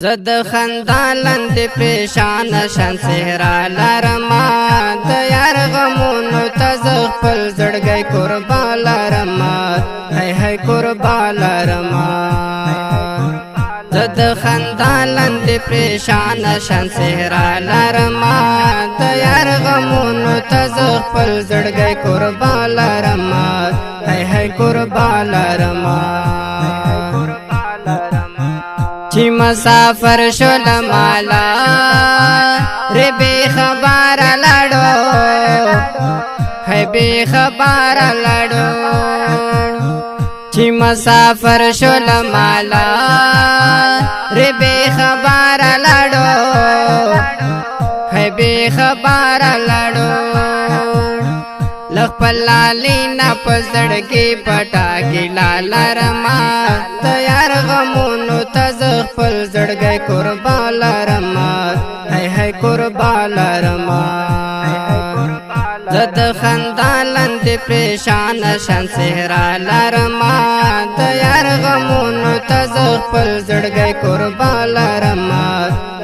زد خندالند پریشان شان صحرا لرما د یار غمونو تزغ پل زړګي قربان لرما هي هي قربان لرما زد خندالند پریشان شان صحرا لرما د یار غمونو تزغ پل زړګي قربان لرما هي هي قربان لرما چی مسافر شول مالا ری بی خبر لڑو ہے بی خبر لڑو چی مسافر شول مالا ری بی خبر لڑو ہے بی خبر لڑو لخ پلالی نا پزړګي پټا ګلا لرما تیار غمونو تزغ پل زړګي قربان لرما هي هي قربان لرما زد خندالند پریشان شان صحرا لرما تیار غمونو تزغ پل زړګي قربان لرما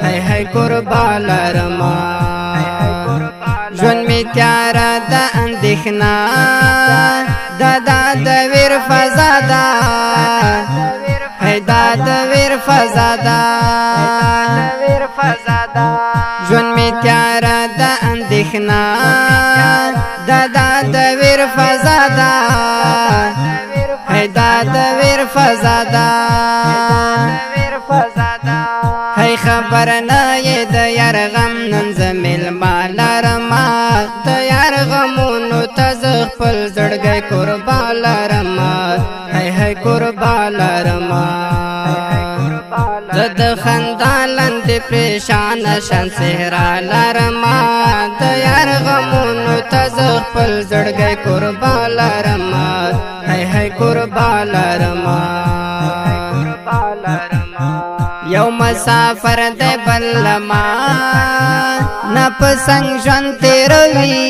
هي هي قربان لرما ژوند می تیار د اندېښنا د ویر فضا ده هی د ویر فضا ده ژوند می تیار د اندېښنا د ویر فضا ده هی د ویر فضا ده هی خبر نه یې د یار غم نن زمیل مالرما د یار غمونو تزغ پل زړګي قربان لرما هی هی قربان لرما زد خندالند پریشان شان صحرا لرما د یار غمونو تزغ پل زړګي قربان لرما هی هی قربان لرما یو مسافر د بلما نه پسنګ ژوند تیروي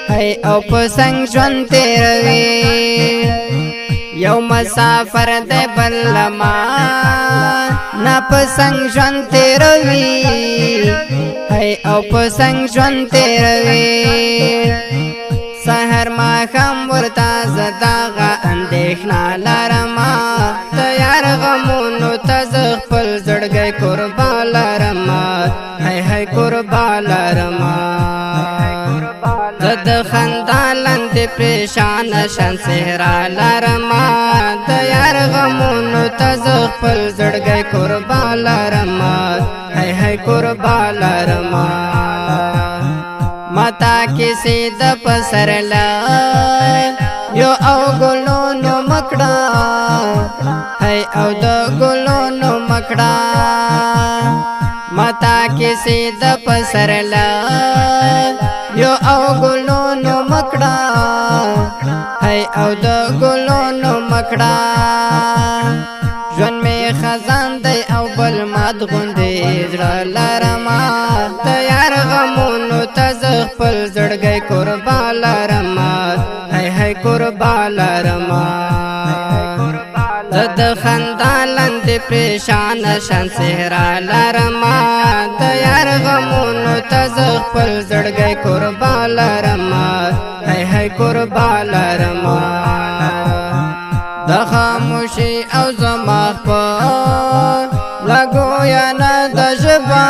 هي او پسنګ ژوند تیروي یو مسافر د بلما نه پسنګ ژوند تیروي هي او پسنګ ژوند تیروي سحر ما خام ورتا زداغه اندېښنا لرما تیار غمونو تزغ پل زړګي قربان لرما هي هي قربان لرما زد خندالند پریشان شان صحرا لرما تیار غمونو تزغ پل زړګي قربان لرما هي هي قربان لرما متا کسی د پسرلا یو او ګلونو مکړه هي او د ګلونو مکړه متا کسی د پسرلا یو او ګلونو مکړه هي او د ګلونو مکړه ژوند می خزان دی او بل مات غوندې زړه لرما تیار غمونو تزغ پل زړګي قربان لرما هي هي قربان لرما زد خندالند پریشان شان صحرا لرما تیار غمونو تزغ پل زړګي قربان لرما هي هي قربان لرما د خاموشي او زما په لګویا نه د ژبا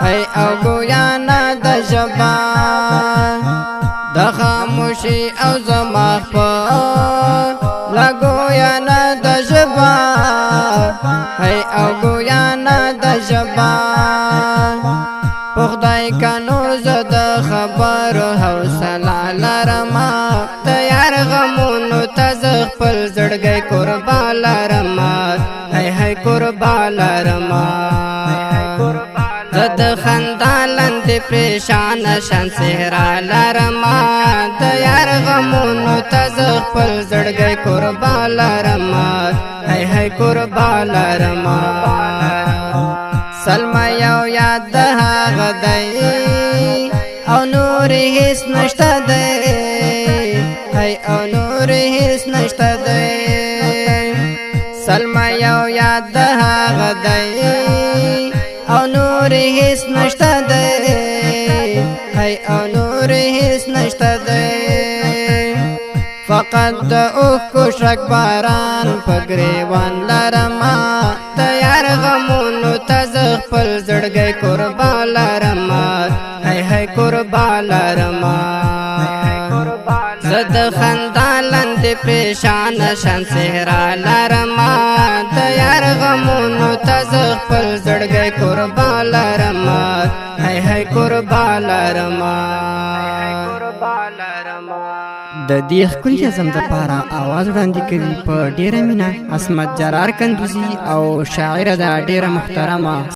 هي او ګویا نه د ژبا د خاموشي او زما په لګویا نه د ژبا هي او ګویا نه د ژبا خدای کانو زد خبر حوصله لرما تیار غمونو تزغ پل زړګي قربان لرما هي هي قربان لرما زد خندالند پریشان شان صحرا لرما تیار غمونو تزغ پل زړګي قربان لرما هي هي قربان لرما سلمہ یو یاد د هغه دی او نور هیڅ نشته دی هي او نور هیڅ نشته دی سلمى یو یاد د هغه دی او نور هیڅ نشته دی او نور هیڅ نشته دی فقط د اوښکو شک باران په ګریوان لرمه د یار غمونو ته زه خپل زړګی قربان لرمه قربان لرمه زه د خندا لاندې پریشانه شان څهره لرمه د یار غمونو ته زه خپل زړګی قربان لرمه قربان لرمه د دې ښکلي نظم دپاره اواز وړاندې کوي په ډېره مینه عصمت جرار کندوزي او شاعره ده ډېره محترمه